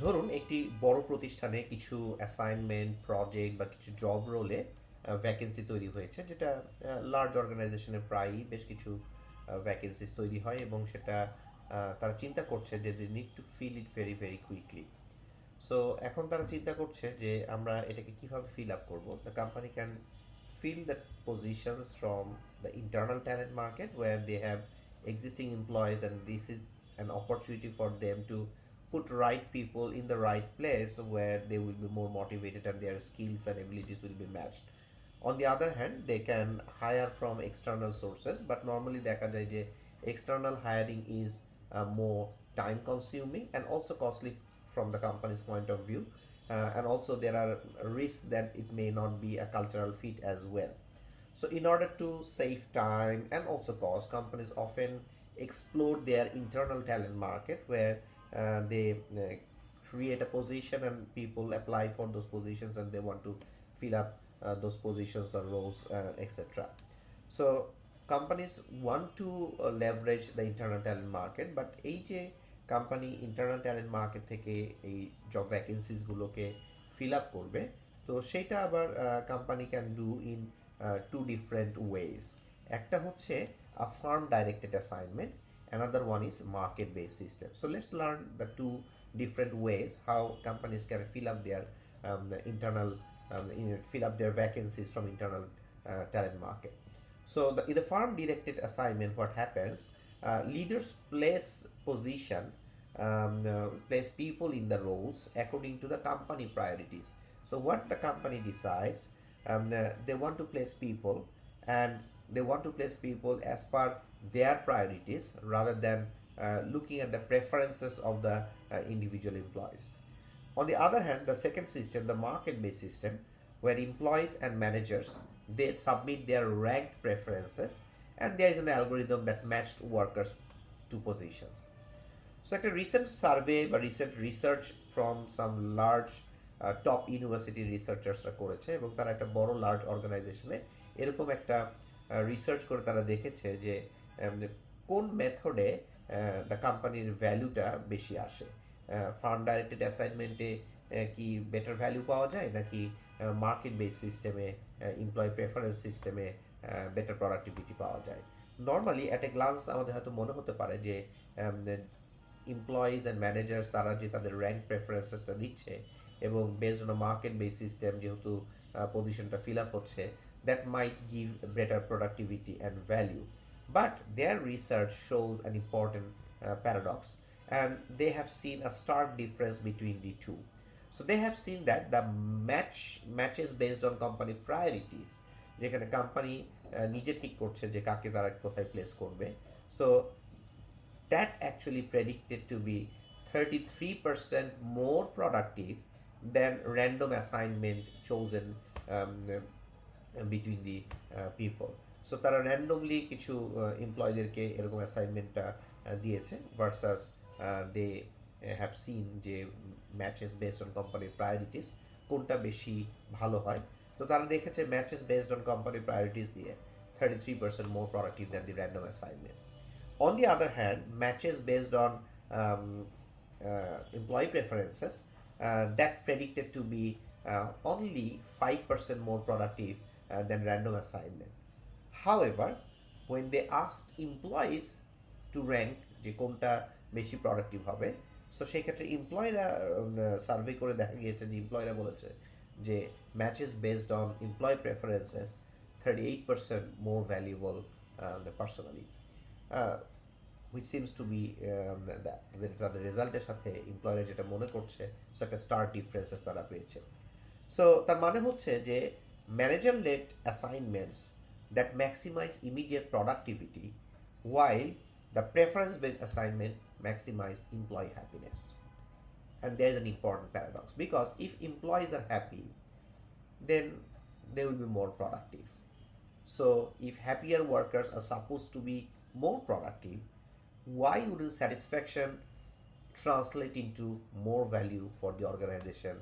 ধরুন একটি বড় প্রতিষ্ঠানে কিছু অ্যাসাইনমেন্ট প্রজেক্ট বা কিছু জব রোলে ভ্যাকেন্সি তৈরি হয়েছে, যেটা লার্জ অর্গানাইজেশনে প্রায়ই বেশ কিছু ভ্যাকেন্সিস তৈরি হয় এবং সেটা তারা চিন্তা করছে যে they need to fill it very very quickly. So এখন তারা চিন্তা করছে যে আমরা এটাকে কিভাবে ফিল আপ করবো। The company can fill the positions from the internal talent market where they have existing employees, and this is an opportunity for them to put right people in the right place where they will be more motivated and their skills and abilities will be matched. On the other hand, they can hire from external sources, but normally দেখা যায় যে external hiring is more time consuming and also costly from the company's point of view, and also there are risks that it may not be a cultural fit as well. So in order to save time and also cost, companies often explore their internal talent market where they create a position and people apply for those positions and they want to fill up those positions or roles, etc. So companies want to leverage the internal talent market, but এই যে company internal talent market থেকে এই job ভ্যাকেন্সিসগুলোকে fill up করবে, তো সেটা আবার company can do in two different ways. একটা হচ্ছে a firm directed assignment, another one is market based system. So let's learn the two different ways how companies can fill up their internal fill up their vacancies from internal talent market. So in the farm directed assignment, what happens, leaders place people in the roles according to the company priorities. So what the company decides, they want to place people, and they want to place people as per their priorities rather than looking at the preferences of the individual employees. On the other hand, the second system, the market-based system, where employees and managers, they submit their ranked preferences, and there is an algorithm that matched workers to positions. So একটা recent survey বা recent research from some large top university রিসার্চার্সরা করেছে এবং তারা একটা বড় large অর্গানাইজেশনে এরকম একটা রিসার্চ করে তারা দেখেছে যে কোন মেথডে দ্য কোম্পানির ভ্যালুটা বেশি আসে। ফার্ম ডাইরেক্টেড অ্যাসাইনমেন্টে কি বেটার ভ্যালু পাওয়া যায়, নাকি মার্কেট বেস সিস্টেমে, এমপ্লয় প্রেফারেন্স সিস্টেমে বেটার প্রোডাক্টিভিটি পাওয়া যায়। নর্মালি অ্যাট এ গ্লান্স আমাদের হয়তো মনে হতে পারে যে এমপ্লয়িজ অ্যান্ড ম্যানেজার্স তারা যে তাদের র্যাঙ্ক প্রেফারেন্সেসটা দিচ্ছে এবং based on market base system যেহেতু পজিশনটা ফিল আপ হচ্ছে, that might give better productivity and value. But their research shows an important paradox, and they have seen a stark difference between the two. So they have seen that the matches based on company priorities, যেখানে company নিজে ঠিক করছে যে কাকে তারা কোথায় place করবে। So that actually predicted to be 33% more productive than random assignment chosen between the people. So তারা র্যান্ডমলি কিছু এমপ্লয়ীদেরকে এরকম অ্যাসাইনমেন্টটা দিয়েছে ভার্সাস দে হ্যাভ সিন যে ম্যাচেস বেসড অন কোম্পানির প্রায়োরিটিস কোনটা বেশি ভালো হয়। তো তারা দেখেছে ম্যাচেস বেসড অন কোম্পানির প্রায়োরিটিস দিয়ে 33% more productive than the random assignment. On the other hand, matches based on employee preferences, that predicted to be only 5% more productive than random assignment. However, when they asked employees to rank যে কোনটা বেশি productive হবে, so সেই ক্ষেত্রে এমপ্লয়িরা survey করে দেখা গিয়েছে যে এমপ্লয়িরা বলেছে যে matches based on employee preferences 38% more valuable personally, which seems to be তাদের রেজাল্টের সাথে এমপ্লয়ার যেটা মনে করছে সো একটা স্টার ডিফারেন্সেস তারা পেয়েছে। সো তার মানে হচ্ছে যে manager led assignments that maximize immediate productivity, while the preference based assignment maximize employee happiness. And there is an important paradox, because if employees are happy, then they will be more productive. So if happier workers are supposed to be more productive, why wouldn't satisfaction translate into more value for the organization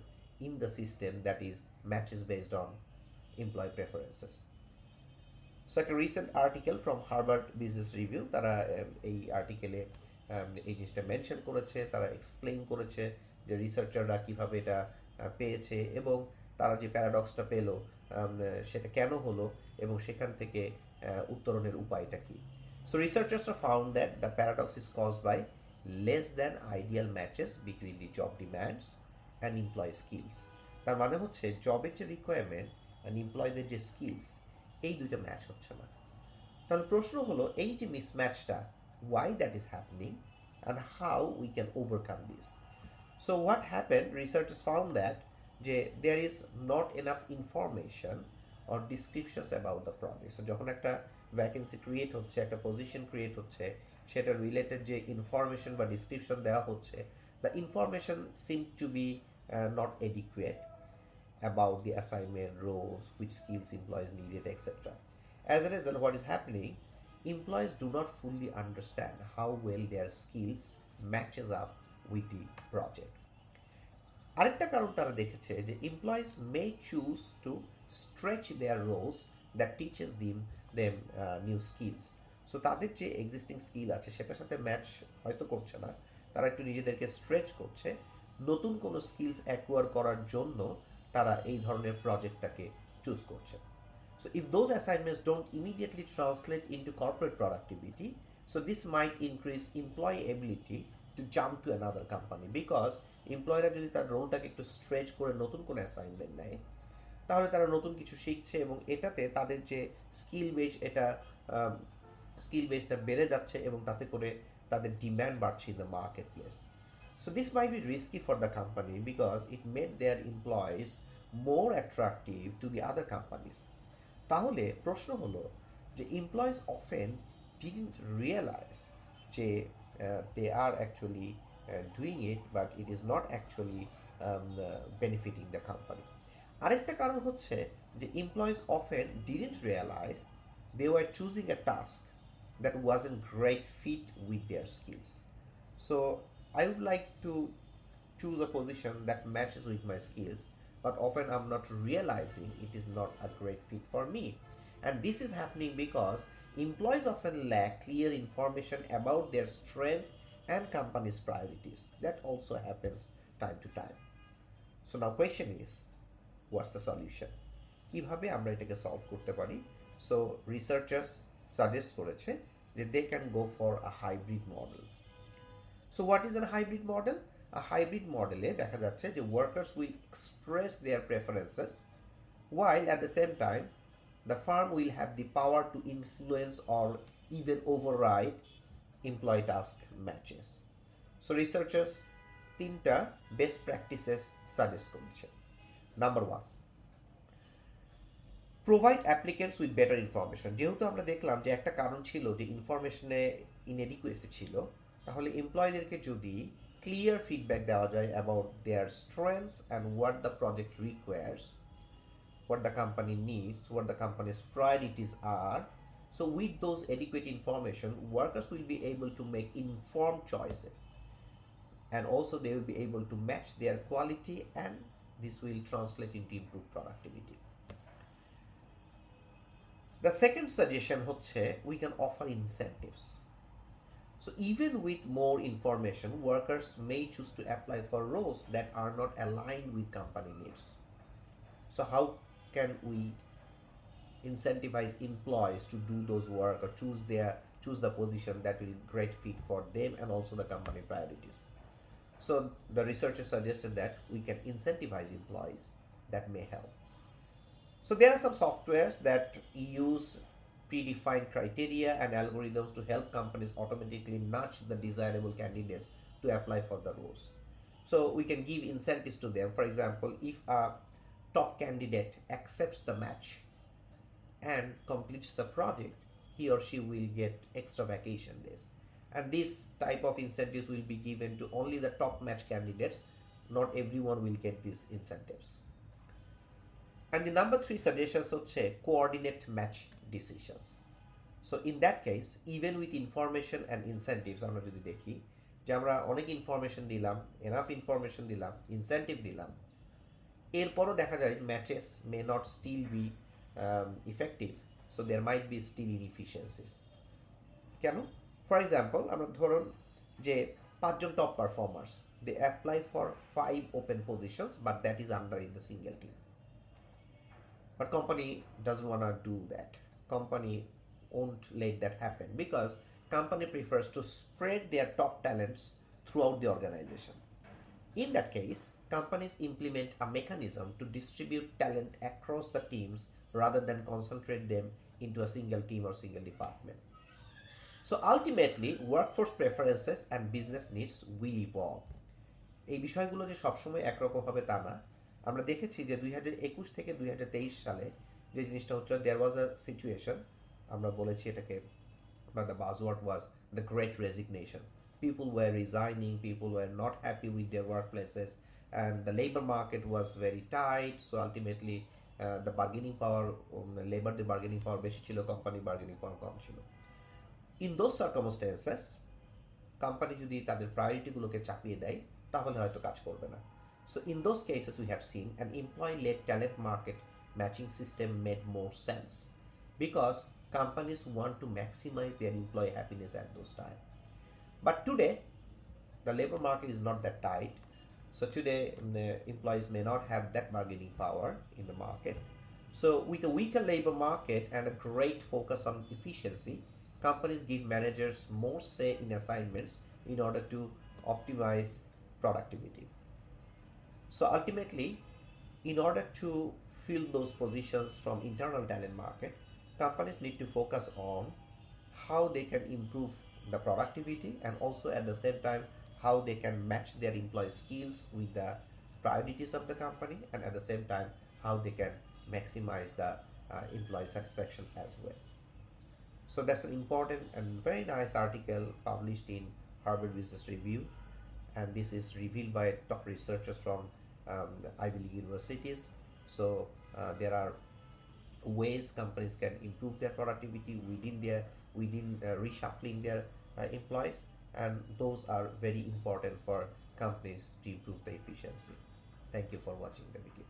in the system that is matches based on employee preferences? So একটা recent article from Harvard business review, তারা এই আর্টিকেলে এই জিনিসটা mention করেছে, তারা explain করেছে যে রিসার্চাররা কীভাবে এটা পেয়েছে এবং তারা যে প্যারাডক্সটা পেলো সেটা কেন হলো এবং সেখান থেকে উত্তরণের উপায়টা কী। সো রিসার্চার্সরা found that the paradox is caused by less than ideal matches between the job demands and employ skills. তার মানে হচ্ছে জবের যে রিকোয়ারমেন্ট অ্যান্ড এমপ্লয়দের যে স্কিলস, এই দুটো ম্যাচ হচ্ছে না। তাহলে প্রশ্ন হলো এই যে মিসম্যাচটা, why that is happening and how we can overcome this. So what happened, researchers found that there is not enough information or descriptions about the project. So যখন একটা ভ্যাকেন্সি ক্রিয়েট হচ্ছে, একটা পজিশন ক্রিয়েট হচ্ছে, সেটা related যে information বা description দেওয়া হচ্ছে, the information seemed to be not adequate about the assignment, roles, which skills employees needed, etc. As a result, what is happening, employees do not fully understand how well their skills matches up with the project. আরেকটা কারণ তারা দেখেছে যে employees may choose to stretch their roles that teaches them new skills. So তাদের যে existing skill আছে সেটার সাথে ম্যাচ হয়তো করছে না, তারা একটু নিজেদেরকে স্ট্রেচ করছে নতুন কোনো স্কিলস অ্যাকোয়ার করার জন্য, তারা এই ধরনের প্রজেক্টটাকে চুজ করছে. So if those assignments don't immediately translate into corporate productivity, so this might increase employee ability to jump to another company, because এমপ্লয়িরা যদি তার রোলটাকে একটু স্ট্রেচ করে নতুন কোনো অ্যাসাইনমেন্ট নেয়, তাহলে তারা নতুন কিছু শিখছে এবং এটাতে তাদের যে স্কিল বেসটা বেড়ে যাচ্ছে এবং তাতে করে তাদের ডিম্যান্ড বাড়ছে in the market place. So this might be risky for the company because it made their employees more attractive to the other companies. তাহলে প্রশ্ন হলো যে এমপ্লয়িজ অফেন ডিডন্ট রিয়েলাইজ যে they are actually doing it, but it is not actually benefiting the company. আরেকটা কারণ হচ্ছে যে employees often didn't realise they were choosing a task that wasn't great fit with their skills. So I would like to choose a position that matches with my skills, but often I'm not realizing it is not a great fit for me. And this is happening because employees often lack clear information about their strength and company's priorities. That also happens time to time. So now question is, what's the solution? কিভাবে আমরা এটাকে solve করতে পারি? So researchers suggest করেছে যে they can go for a hybrid model. So what is a hybrid model? A hybrid model দেখা যাচ্ছে যে workers will express their preferences while at the same time the firm will have the power to influence or even override employee task matches. So researchers তিনটা best practices suggest করছে. Number 1, provide applicants with better information. যেহেতু আমরা দেখলাম যে একটা কারণ ছিল যে ইনফরমেশনে ইনএডিকুয়েসি ছিল, তাহলে এমপ্লয়ীদেরকে যদি ক্লিয়ার ফিডব্যাক দেওয়া যায় about their strengths and what the project requires, what the company needs, what the company's priorities are. So with those adequate information, workers will be able to make informed choices, and also they will be able to match their quality, and this will translate into improved productivity. The second suggestion হচ্ছে we can offer incentives. So even with more information, workers may choose to apply for roles that are not aligned with company needs. So how can we incentivize employees to do those work or choose the position that will be great fit for them and also the company priorities? So the researchers suggested that we can incentivize employees. That may help. So there are some softwares that use predefined criteria and algorithms to help companies automatically nudge the desirable candidates to apply for the roles. So we can give incentives to them. For example, if a top candidate accepts the match and completes the project, he or she will get extra vacation days. And this type of incentives will be given to only the top match candidates. Not everyone will get these incentives. And the number 3 suggestions হচ্ছে coordinate match decisions. So in that case, even with information and incentives, আমরা যদি দেখি যে আমরা অনেক information দিলাম, enough information দিলাম, incentive দিলাম, এরপরও দেখা যায় matches may not still be effective. So there might be still inefficiencies. কেন? ফর এক্সাম্পল, আমরা ধরুন যে পাঁচজন top performers, they apply for 5 open positions but that is under in the single team. But company doesn't want to do that. Company won't let that happen because company prefers to spread their top talents throughout the organization. In that case, companies implement a mechanism to distribute talent across the teams rather than concentrate them into a single team or single department. So ultimately, workforce preferences and business needs will evolve. এই বিষয়গুলো যে সবসময় একরকম হবে তা না. আমরা দেখেছি যে 2021 থেকে 2023 সালে যে জিনিসটা হচ্ছিল, দেয়ার ওয়াজ আ সিচুয়েশন, আমরা বলেছি এটাকে, but the buzzword was the great resignation. People were resigning, people were not happy with their workplaces, and the labor market was very tight. So ultimately, the bargaining power, labor the bargaining power বেশি ছিল, company bargaining power কম ছিল. In those circumstances, company যদি তাদের প্রায়োরিটিগুলোকে চাপিয়ে দেয় তাহলে হয়তো কাজ করবে না. So in those cases we have seen an employee-led talent market matching system made more sense because companies want to maximize their employee happiness at those time. But today the labor market is not that tight. So today the employees may not have that bargaining power in the market. So with a weaker labor market and a great focus on efficiency, companies give managers more say in assignments in order to optimize productivity. So ultimately, in order to fill those positions from internal talent market, companies need to focus on how they can improve the productivity and also at the same time how they can match their employee skills with the priorities of the company, and at the same time how they can maximize the employee satisfaction as well. So that's an important and very nice article published in Harvard Business Review, and this is revealed by top researchers from the Ivy League universities. So there are ways companies can improve their productivity within reshuffling their employees, and those are very important for companies to improve the efficiency. Thank you for watching the video.